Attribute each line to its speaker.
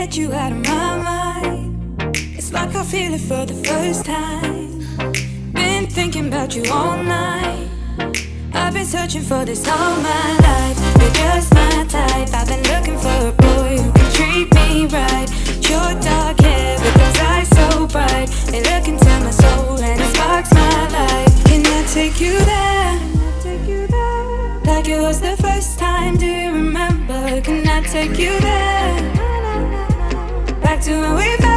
Speaker 1: get you out of my mind. It's like I feel it for the first time. Been thinking about you all night. I've been searching for this all my life. You're just my type. I've been looking for a boy who can treat me right. Your dark hair with those eyes so bright. They look into my soul and it sparks my life. Can I take you there? Like it was the first time, do you remember? Can I take you there? Back to when we